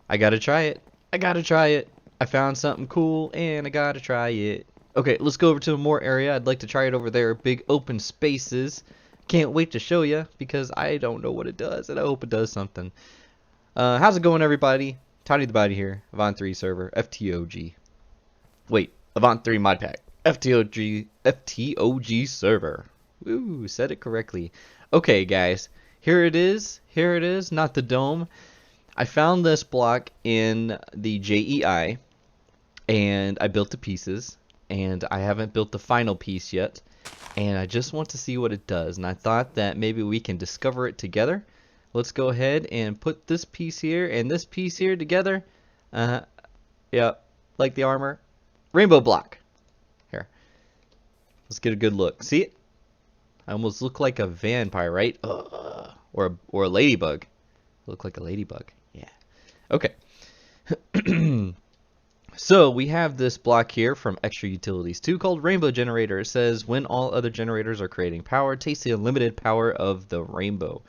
I gotta try it. I gotta try it. I found something cool and I gotta try it. Okay, let's go over to more area. I'd like to try it over there. Big open spaces. Can't wait to show you because I don't know what it does and I hope it does something. How's it going, everybody? ToddytheBody here. Avant 3 server. FTOG. Wait, Avant 3 mod pack. FTOG server. Woo, said it correctly. Okay, guys. Here it is. Here it is. Not the dome. I found this block in the JEI, and I built the pieces, and I haven't built the final piece yet, and I just want to see what it does, and I thought that maybe we can discover it together. Let's go ahead and put this piece here and this piece here together. Yeah, like the armor. Rainbow block. Here, let's get a good look. See it? I almost look like a vampire, right? Or a ladybug. Look like a ladybug. Yeah. Okay. So we have this block here from Extra Utilities 2 called Rainbow Generator. It says when all other generators are creating power, taste the unlimited power of the rainbow.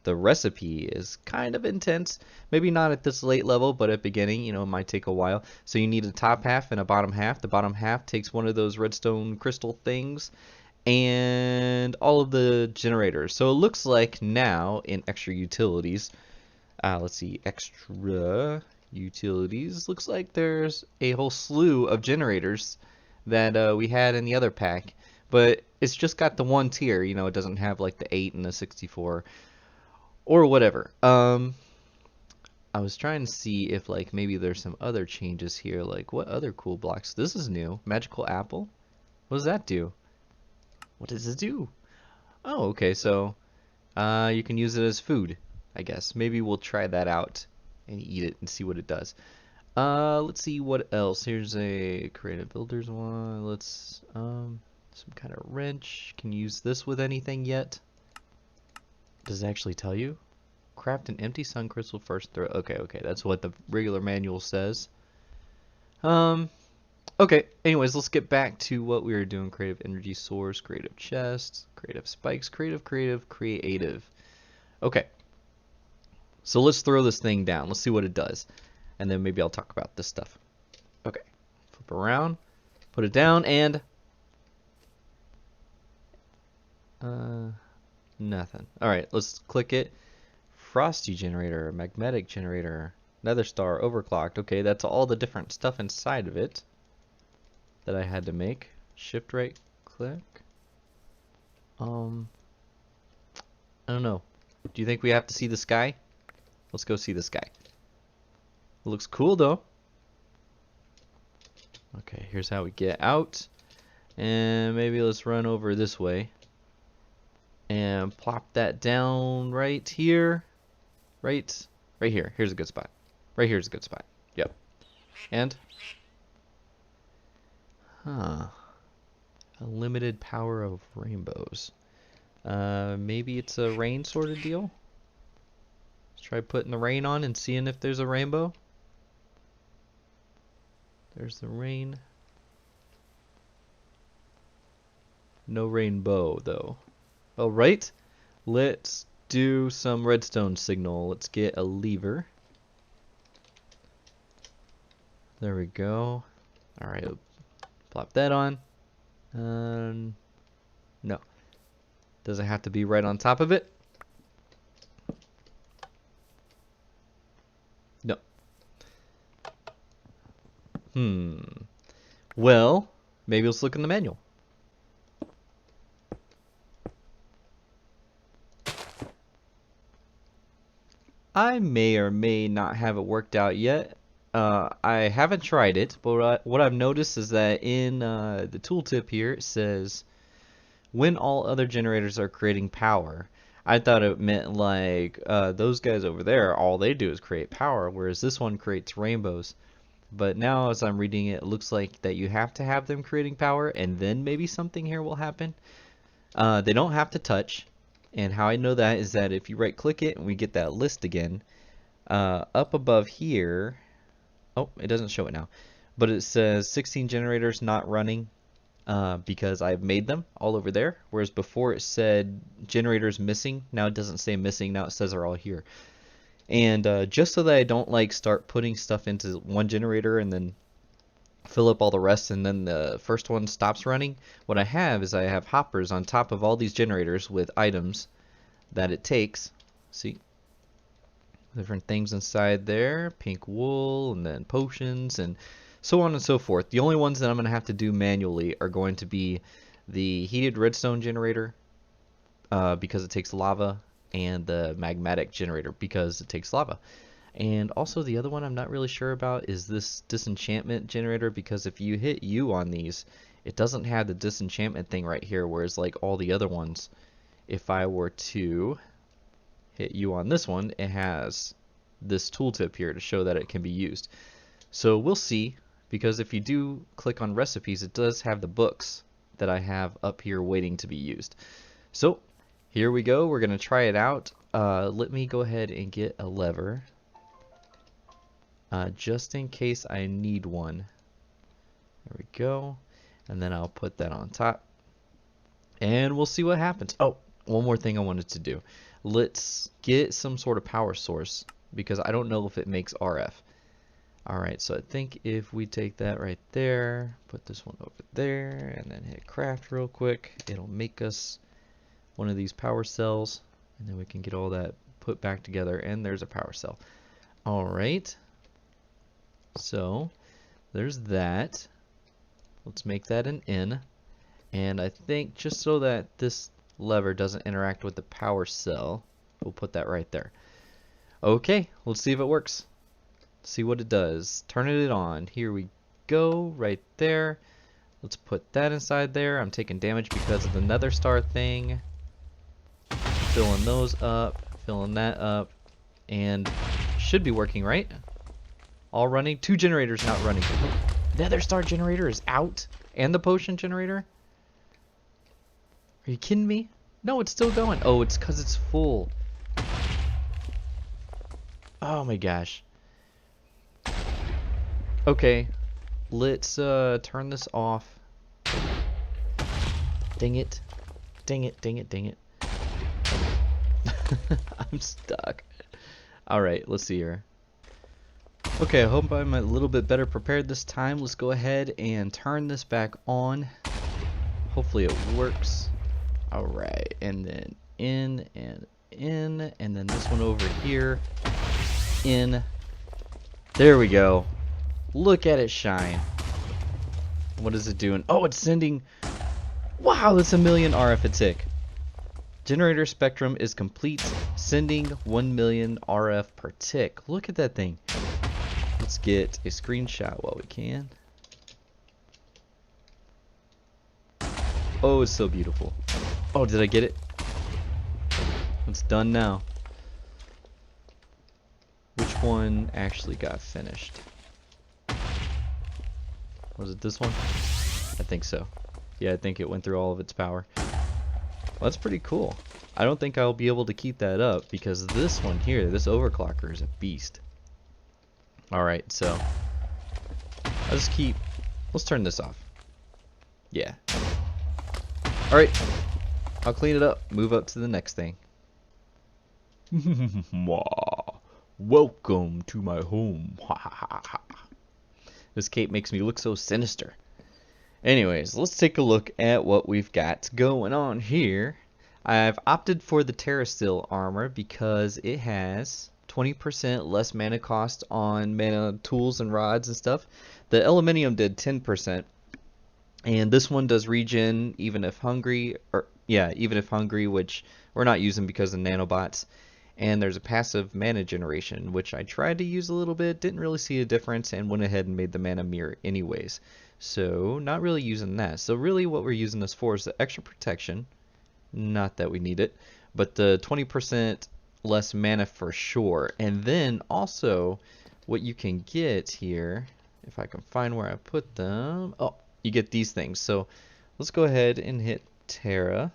The recipe is kind of intense. Maybe not at this late level, but at beginning, you know, it might take a while. So you need a top half and a bottom half. The bottom half takes one of those redstone crystal things and all of the generators. So it looks like now in Extra Utilities, let's see, Extra Utilities, looks like there's a whole slew of generators that we had in the other pack, but it's just got the one tier, you know, it doesn't have like the 8 and the 64 or whatever. I was trying to see if like maybe there's some other changes here, like what other cool blocks. This is new. Magical apple. What does that do? What does it do? Oh, okay, so you can use it as food, I guess. Maybe we'll try that out and eat it and see what it does. Let's see what else. Here's a creative builders one. Let's some kind of wrench. Can you use this with anything yet? Does it actually tell you? Craft an empty sun crystal first throw. Okay, that's what the regular manual says. Okay, anyways, let's get back to what we were doing. Creative energy source, creative chests, creative spikes, creative. Okay. So let's throw this thing down. Let's see what it does. And then maybe I'll talk about this stuff. Okay. Flip around. Put it down and... nothing. Alright, let's click it. Frosty generator, magnetic generator, nether star, overclocked. Okay, that's all the different stuff inside of it that I had to make. Shift right click. I don't know. Do you think we have to see the sky? Let's go see the sky. It looks cool though. Okay, here's how we get out. And maybe let's run over this way. And plop that down right here. Right here. Here's a good spot. Right here's a good spot. Yep. And a limited power of rainbows. Maybe it's a rain sort of deal. Let's try putting the rain on and seeing if there's a rainbow. There's the rain. No rainbow though. Alright, let's do some redstone signal. Let's get a lever. There we go. Alright, plop that on. No. Does it have to be right on top of it? No. Well, maybe let's look in the manual. I may or may not have it worked out yet. I haven't tried it, but what I've noticed is that in the tooltip here it says when all other generators are creating power. I thought it meant like those guys over there, all they do is create power, whereas this one creates rainbows. But now as I'm reading it, it looks like that you have to have them creating power and then maybe something here will happen. They don't have to touch. And how I know that is that if you right click it and we get that list again, up above here, oh, it doesn't show it now, but it says 16 generators not running because I've made them all over there, whereas before it said generators missing. Now it doesn't say missing, now it says they're all here. And just so that I don't like start putting stuff into one generator and then fill up all the rest and then the first one stops running, what I have is I have hoppers on top of all these generators with items that it takes. See? Different things inside there, pink wool and then potions and so on and so forth. The only ones that I'm going to have to do manually are going to be the heated redstone generator because it takes lava, and the magmatic generator because it takes lava. And also the other one I'm not really sure about is this disenchantment generator, because if you hit U on these, it doesn't have the disenchantment thing right here, whereas like all the other ones, if I were to hit U on this one, it has this tooltip here to show that it can be used. So we'll see, because if you do click on recipes, it does have the books that I have up here waiting to be used. So here we go, we're going to try it out. Let me go ahead and get a lever. Just in case I need one. There we go. And then I'll put that on top. And we'll see what happens. Oh, one more thing I wanted to do. Let's get some sort of power source, because I don't know if it makes RF. Alright, so I think if we take that right there, put this one over there, and then hit craft real quick, it'll make us one of these power cells. And then we can get all that put back together, and there's a power cell. Alright. So there's that. Let's make that an N. And I think just so that this lever doesn't interact with the power cell, we'll put that right there. Okay, let's see if it works. See what it does. Turn it on. Here we go, right there. Let's put that inside there. I'm taking damage because of the nether star thing. Filling those up, filling that up, and should be working, right? All running. 2 generators not running. Nether star generator is out, and the potion generator. Are you kidding me? No, it's still going. Oh, it's because it's full. Oh my gosh. Okay, let's turn this off. Dang it. Dang it, dang it, dang it. I'm stuck. Alright, let's see here. Okay, I hope I'm a little bit better prepared this time. Let's go ahead and turn this back on. Hopefully it works. Alright, and then in, and then this one over here. In. There we go. Look at it shine. What is it doing? Oh, it's sending. Wow, that's 1,000,000 RF a tick. Generator spectrum is complete, sending 1,000,000 RF per tick. Look at that thing. Let's get a screenshot while we can. Oh, it's so beautiful. Oh, did I get it? It's done now. Which one actually got finished? Was it this one? I think so. Yeah, I think it went through all of its power. Well, that's pretty cool. I don't think I'll be able to keep that up because this one here, this overclocker, is a beast. Alright, so let's turn this off. Yeah. Alright, I'll clean it up, move up to the next thing. Welcome to my home. This cape makes me look so sinister. Anyways, let's take a look at what we've got going on here. I've opted for the Terrasteel armor because it has 20% less mana cost on mana tools and rods and stuff. The Elementium did 10%, and this one does regen even if hungry, which we're not using because of nanobots. And there's a passive mana generation, which I tried to use a little bit, didn't really see a difference, and went ahead and made the mana mirror anyways. So not really using that. So really what we're using this for is the extra protection. Not that we need it, but the 20% less mana for sure. And then also what you can get here, if I can find where I put them. Oh, you get these things. So let's go ahead and hit Terra.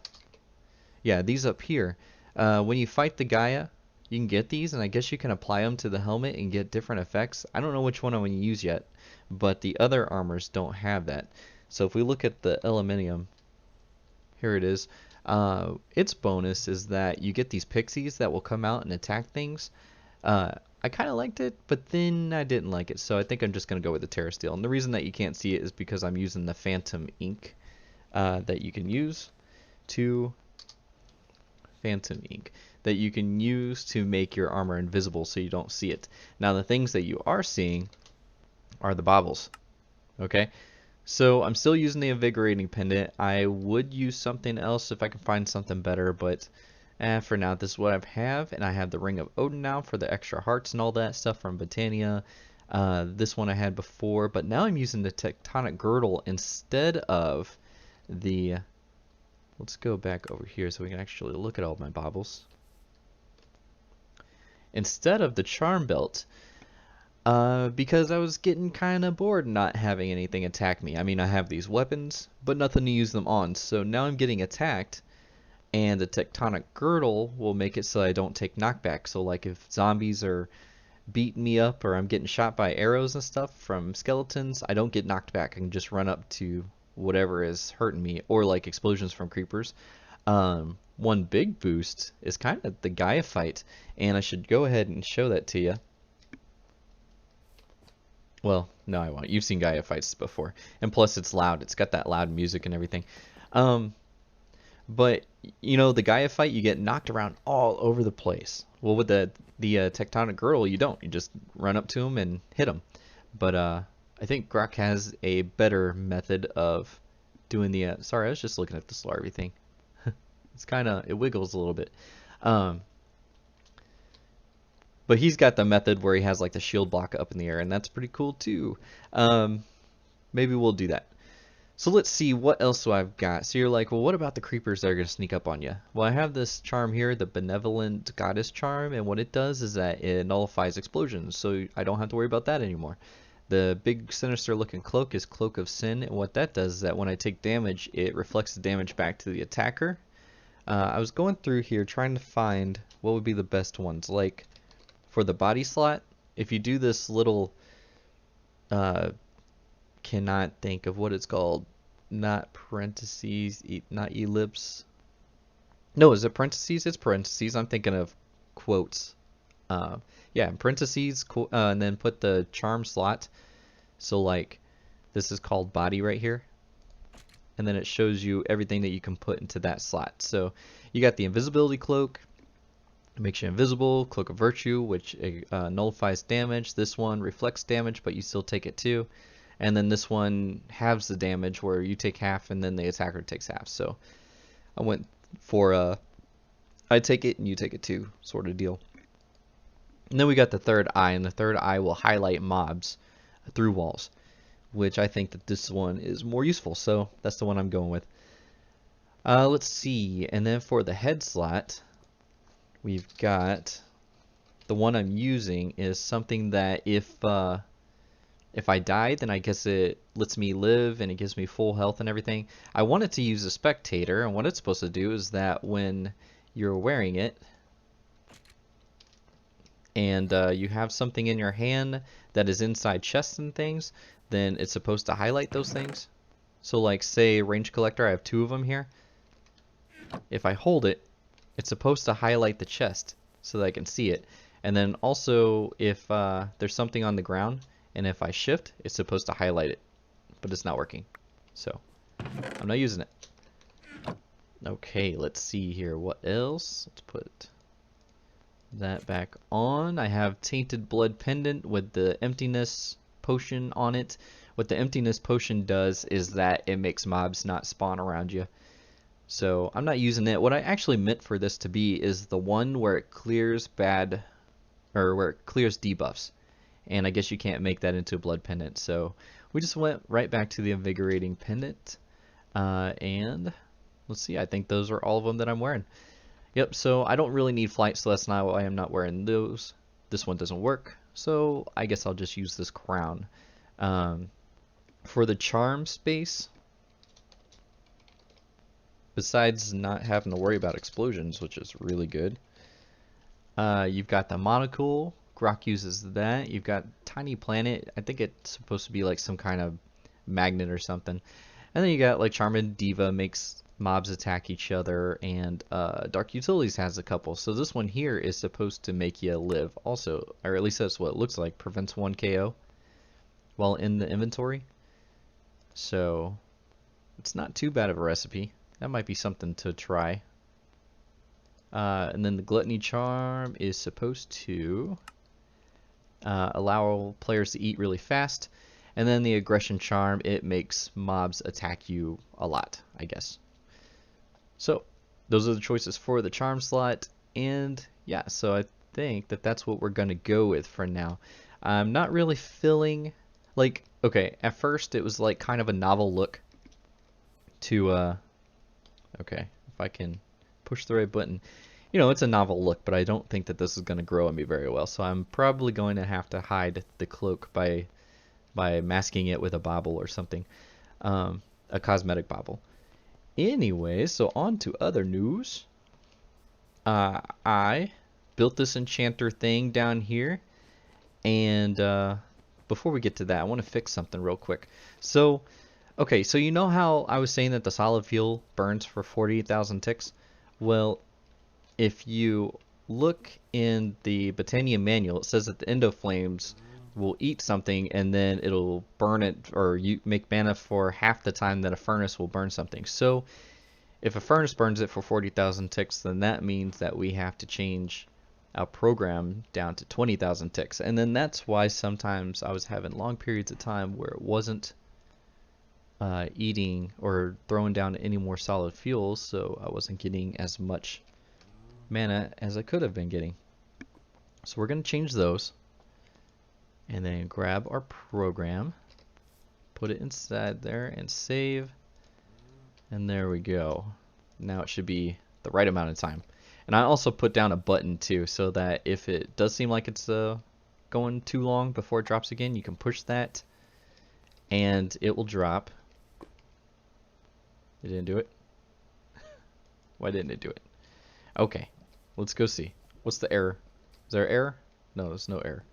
Yeah, these up here. When you fight the Gaia, you can get these, and I guess you can apply them to the helmet and get different effects. I don't know which one I'm going to use yet, but the other armors don't have that. So if we look at the Elementium, here it is. Its bonus is that you get these pixies that will come out and attack things. I kind of liked it, but then I didn't like it, so I think I'm just going to go with the Terra Steel. And the reason that you can't see it is because I'm using the Phantom ink that you can use to make your armor invisible so you don't see it. Now the things that you are seeing are the baubles. Okay, so I'm still using the Invigorating Pendant. I would use something else if I can find something better, but for now this is what I have. And I have the Ring of Odin now for the extra hearts and all that stuff from Botania. This one I had before, but now I'm using the Tectonic Girdle instead of the... Let's go back over here so we can actually look at all my baubles. Instead of the Charm Belt, because I was getting kind of bored not having anything attack me. I mean, I have these weapons, but nothing to use them on. So now I'm getting attacked, and the Tectonic Girdle will make it so I don't take knockback. So like if zombies are beating me up or I'm getting shot by arrows and stuff from skeletons, I don't get knocked back. I can just run up to whatever is hurting me, or like explosions from creepers. One big boost is kind of the Gaia fight, and I should go ahead and show that to you. Well, no, I won't. You've seen Gaia fights before, and plus it's loud. It's got that loud music and everything. But you know, the Gaia fight, you get knocked around all over the place. Well, with the Tectonic Girdle, you don't. You just run up to him and hit him. But I think Grok has a better method of doing the... sorry, I was just looking at the Slarvy thing. It's kind of... it wiggles a little bit. But he's got the method where he has like the shield block up in the air, and that's pretty cool too. Maybe we'll do that. So let's see, what else do I've got? So you're like, well, what about the creepers that are going to sneak up on you? Well, I have this charm here, the Benevolent Goddess charm, and what it does is that it nullifies explosions, so I don't have to worry about that anymore. The big sinister looking cloak is Cloak of Sin, and what that does is that when I take damage, it reflects the damage back to the attacker. I was going through here trying to find what would be the best ones. Like for the body slot, if you do this little, cannot think of what it's called, not parentheses, not ellipse. No, is it parentheses? It's parentheses. I'm thinking of quotes. Yeah, parentheses, and then put the charm slot. So like, this is called body right here. And then it shows you everything that you can put into that slot. So you got the Invisibility Cloak, it makes you invisible. Cloak of Virtue, which nullifies damage. This one reflects damage, but you still take it too. And then this one halves the damage, where you take half and then the attacker takes half. So I went for I take it and you take it too sort of deal. And then we got the third eye, and the third eye will highlight mobs through walls, which I think that this one is more useful. So that's the one I'm going with. Let's see. And then for the head slot, we've got the one I'm using is something that if I die, then I guess it lets me live and it gives me full health and everything. I wanted to use a spectator, and what it's supposed to do is that when you're wearing it and you have something in your hand that is inside chests and things, then it's supposed to highlight those things. So like say range collector, I have 2 of them here. If I hold it, it's supposed to highlight the chest so that I can see it. And then also if there's something on the ground, and if I shift, it's supposed to highlight it, but it's not working. So I'm not using it. Okay, let's see here. What else? Let's put that back on. I have Tainted Blood Pendant with the Emptiness Potion on it. What the Emptiness Potion does is that it makes mobs not spawn around you. So I'm not using it. What I actually meant for this to be is the one where it clears bad, or where it clears debuffs. And I guess you can't make that into a blood pendant. So we just went right back to the Invigorating Pendant. And let's see, I think those are all of them that I'm wearing. Yep, so I don't really need flight, so that's not why I'm not wearing those. This one doesn't work, so I guess I'll just use this crown. For the charm space, besides not having to worry about explosions, which is really good, you've got the monocle. Grok uses that. You've got Tiny Planet. I think it's supposed to be like some kind of magnet or something. And then you got like Charmed Diva makes mobs attack each other, and Dark Utilities has a couple. So this one here is supposed to make you live also, or at least that's what it looks like. Prevents 1 KO while in the inventory. So it's not too bad of a recipe. That might be something to try. And then the Gluttony Charm is supposed to allow players to eat really fast. And then the Aggression Charm, it makes mobs attack you a lot, I guess. So those are the choices for the charm slot. And yeah, so I think that that's what we're going to go with for now. I'm not really feeling like, okay, at first it was like kind of a novel look to, okay, if I can push the right button. You know, it's a novel look, but I don't think that this is going to grow on me very well. So I'm probably going to have to hide the cloak by masking it with a bauble or something, a cosmetic bauble. Anyway, so on to other news. I built this enchanter thing down here, and before we get to that, I want to fix something real quick. So, okay, so you know how I was saying that the solid fuel burns for 48,000 ticks? Well, if you look in the Botanium manual, it says that the Endoflames will eat something and then it'll burn it, or you make mana for half the time that a furnace will burn something. So if a furnace burns it for 40,000 ticks, then that means that we have to change our program down to 20,000 ticks. And then that's why sometimes I was having long periods of time where it wasn't eating or throwing down any more solid fuels, so I wasn't getting as much mana as I could have been getting. So we're going to change those. And then grab our program, put it inside there, and save. And there we go. Now it should be the right amount of time. And I also put down a button too, so that if it does seem like it's going too long before it drops again, you can push that, and it will drop. It didn't do it? Why didn't it do it? Okay, let's go see. What's the error? Is there an error? No, there's no error.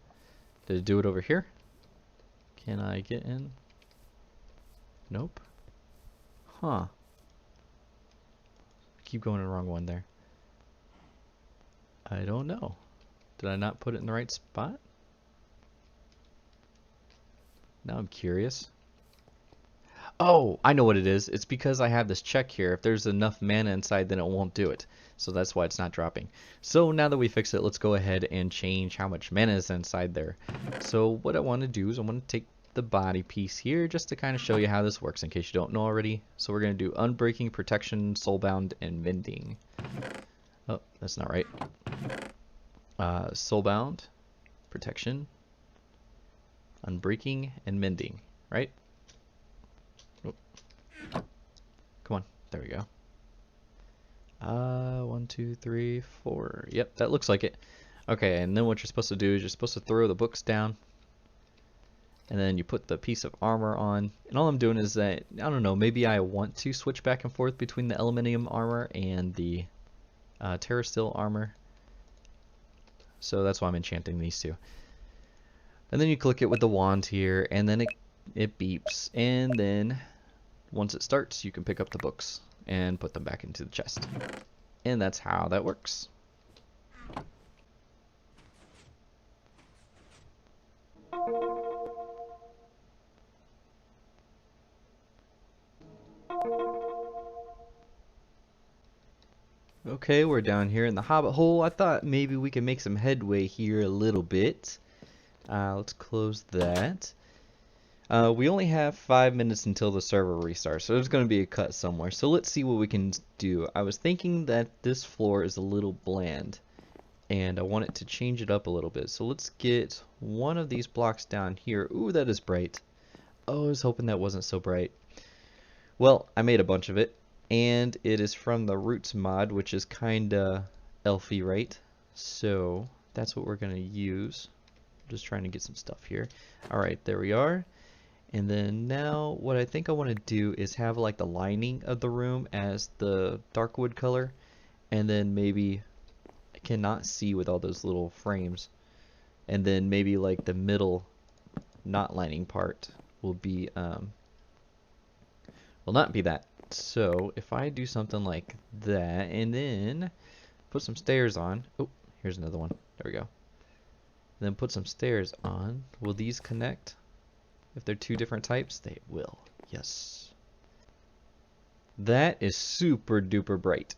Did it do it over here? Can I get in? Nope. Huh. Keep going to the wrong one there. I don't know. Did I not put it in the right spot? Now I'm curious. Oh, I know what it is. It's because I have this check here. If there's enough mana inside, then it won't do it. So that's why it's not dropping. So now that we fix it, let's go ahead and change how much mana is inside there. So what I want to do is I want to take the body piece here just to kind of show you how this works in case you don't know already. So we're going to do Unbreaking, Protection, Soulbound, and Mending. Oh, that's not right. Soulbound, Protection, Unbreaking, and Mending, right? Come on, there we go. 1, 2, 3, 4. Yep, that looks like it. Okay, and then what you're supposed to do is you're supposed to throw the books down, and then you put the piece of armor on. And all I'm doing is that, I don't know, maybe I want to switch back and forth between the Elementium armor and the Terra Steel armor. So that's why I'm enchanting these two. And then you click it with the wand here, and then it beeps, and then once it starts, you can pick up the books and put them back into the chest. And that's how that works. Okay, we're down here in the Hobbit hole. I thought maybe we could make some headway here a little bit. Let's close that. We only have 5 minutes until the server restarts, so there's going to be a cut somewhere. So let's see what we can do. I was thinking that this floor is a little bland, and I want it to change it up a little bit. So let's get one of these blocks down here. Ooh, that is bright. Oh, I was hoping that wasn't so bright. Well, I made a bunch of it, and it is from the Roots mod, which is kinda elfy, right? So that's what we're going to use. Just trying to get some stuff here. Alright, there we are. And then now what I think I want to do is have like the lining of the room as the dark wood color, and then maybe I cannot see with all those little frames, and then maybe like the middle not lining part will be will not be that. So if I do something like that and then put some stairs on. Oh, here's another one. There we go. Then put some stairs on. Will these connect? If they're two different types, they will. Yes. That is super duper bright.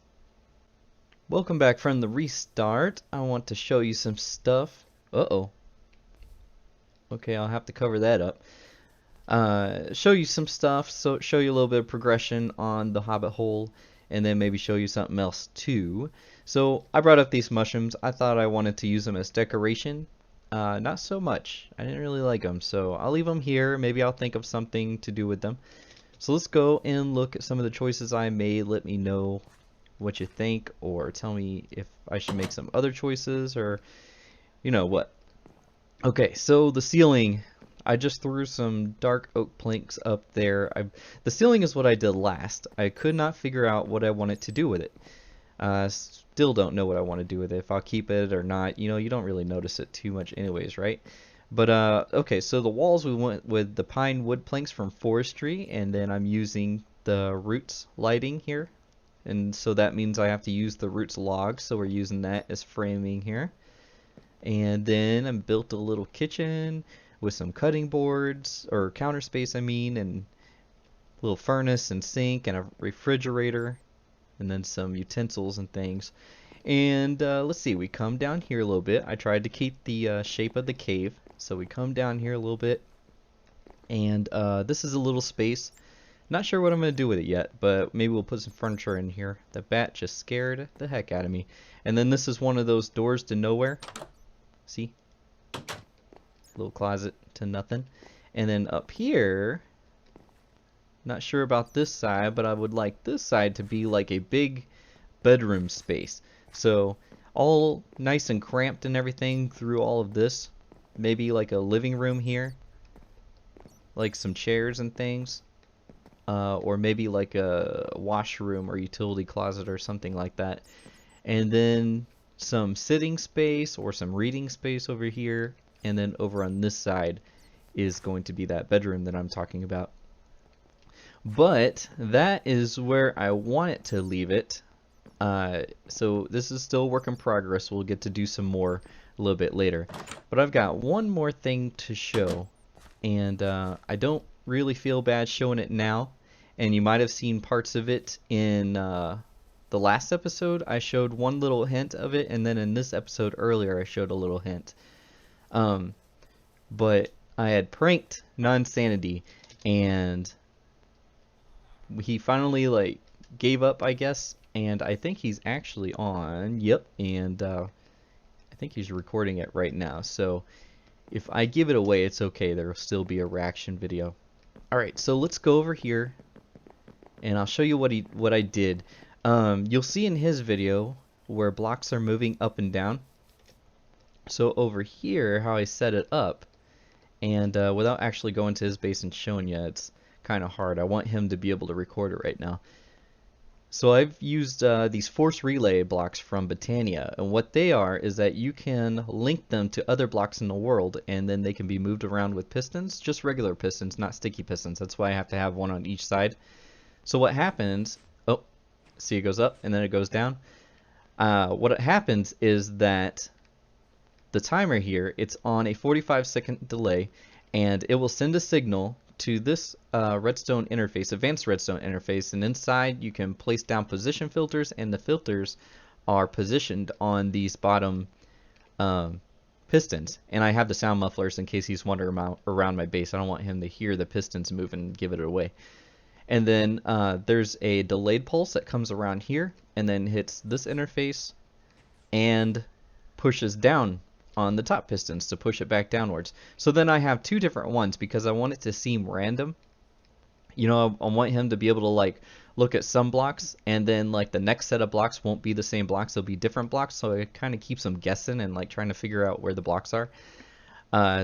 Welcome back from the restart. I want to show you some stuff. Uh-oh. Okay, I'll have to cover that up. Show you some stuff, so show you a little bit of progression on the Hobbit hole, and then maybe show you something else too. So I brought up these mushrooms. I thought I wanted to use them as decoration. Not so much. I didn't really like them, so I'll leave them here. Maybe I'll think of something to do with them. So let's go and look at some of the choices I made. Let me know what you think, or tell me if I should make some other choices, or you know what. Okay, so the ceiling, I just threw some dark oak planks up there. The ceiling is what I did last. I could not figure out what I wanted to do with it. Still don't know what I want to do with it, if I'll keep it or not. You know, you don't really notice it too much anyways, right? But okay, so the walls, we went with the pine wood planks from forestry, and then I'm using the roots lighting here. And so that means I have to use the roots logs, so we're using that as framing here. And then I built a little kitchen with some cutting boards, or counter space I mean, and a little furnace and sink and a refrigerator, and then some utensils and things. And let's see, we come down here a little bit. I tried to keep the shape of the cave, so we come down here a little bit, and this is a little space. Not sure what I'm going to do with it yet, but maybe we'll put some furniture in here. The bat just scared the heck out of me. And then this is one of those doors to nowhere. See? Little closet to nothing. And then up here, not sure about this side, but I would like this side to be like a big bedroom space. So all nice and cramped and everything through all of this. Maybe like a living room here. Like some chairs and things. Or maybe like a washroom or utility closet or something like that. And then some sitting space or some reading space over here. And then over on this side is going to be that bedroom that I'm talking about. But that is where I want it to leave it. So this is still a work in progress. We'll get to do some more a little bit later. But I've got one more thing to show. And I don't really feel bad showing it now. And you might have seen parts of it in the last episode. I showed one little hint of it, and then in this episode earlier I showed a little hint. But I had pranked Nonsanity, and he finally like gave up, I guess. And I think he's actually on. Yep, and I think he's recording it right now. So if I give it away, it's okay. There will still be a reaction video. Alright, so let's go over here, and I'll show you what I did. You'll see in his video where blocks are moving up and down. So over here, how I set it up, and without actually going to his base and showing you, it's kind of hard. I want him to be able to record it right now. So I've used these force relay blocks from Botania, and what they are is that you can link them to other blocks in the world, and then they can be moved around with pistons, just regular pistons, not sticky pistons. That's why I have to have one on each side. So what happens, oh, see, it goes up and then it goes down. What happens is that the timer here, it's on a 45-second delay, and it will send a signal to this redstone interface, advanced redstone interface, and inside you can place down position filters, and the filters are positioned on these bottom pistons. And I have the sound mufflers in case he's wandering around my base. I don't want him to hear the pistons move and give it away. And then there's a delayed pulse that comes around here and then hits this interface and pushes down on the top pistons to push it back downwards. So then I have two different ones because I want it to seem random. You know, I want him to be able to like look at some blocks, and then like the next set of blocks won't be the same blocks, they'll be different blocks, so it kind of keeps them guessing and like trying to figure out where the blocks are.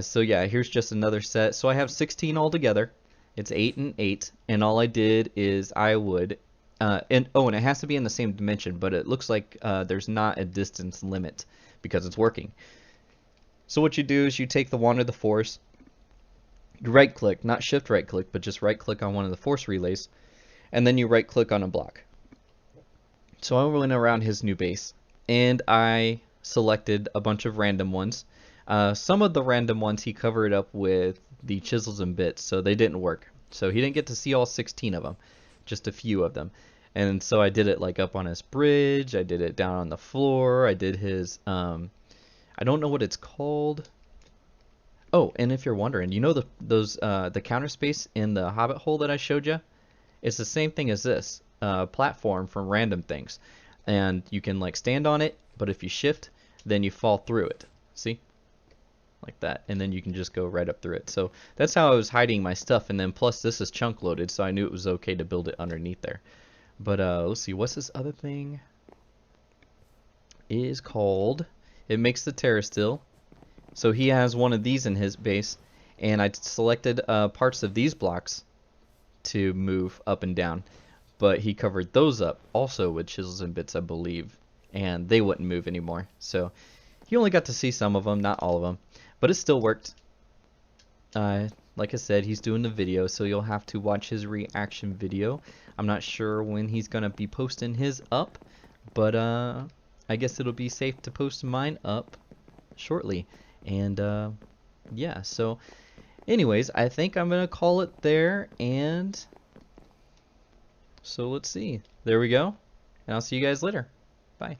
So yeah, here's just another set. So I have 16 altogether. It's 8 and 8, and all I did is I would and it has to be in the same dimension, but it looks like there's not a distance limit because it's working. So what you do is you take the wand of the force, you right click, not shift right click, but just right click on one of the force relays, and then you right click on a block. So I went around his new base and I selected a bunch of random ones. Some of the random ones he covered up with the chisels and bits, so they didn't work. So he didn't get to see all 16 of them, just a few of them. And so I did it like up on his bridge, I did it down on the floor, I did his, I don't know what it's called. Oh, and if you're wondering, you know the counter space in the hobbit hole that I showed you? It's the same thing as this platform from random things. And you can like stand on it, but if you shift, then you fall through it. See? Like that. And then you can just go right up through it. So that's how I was hiding my stuff. And then plus this is chunk loaded, so I knew it was okay to build it underneath there. But let's see, what's this other thing? It is called, it makes the terrasteel. So he has one of these in his base, and I selected parts of these blocks to move up and down, but he covered those up also with chisels and bits, I believe, and they wouldn't move anymore. So he only got to see some of them, not all of them, but it still worked. Like I said, he's doing the video, so you'll have to watch his reaction video. I'm not sure when he's gonna be posting his up, but I guess it'll be safe to post mine up shortly. And yeah, so anyways, I think I'm gonna call it there, and so let's see. There we go, and I'll see you guys later. Bye.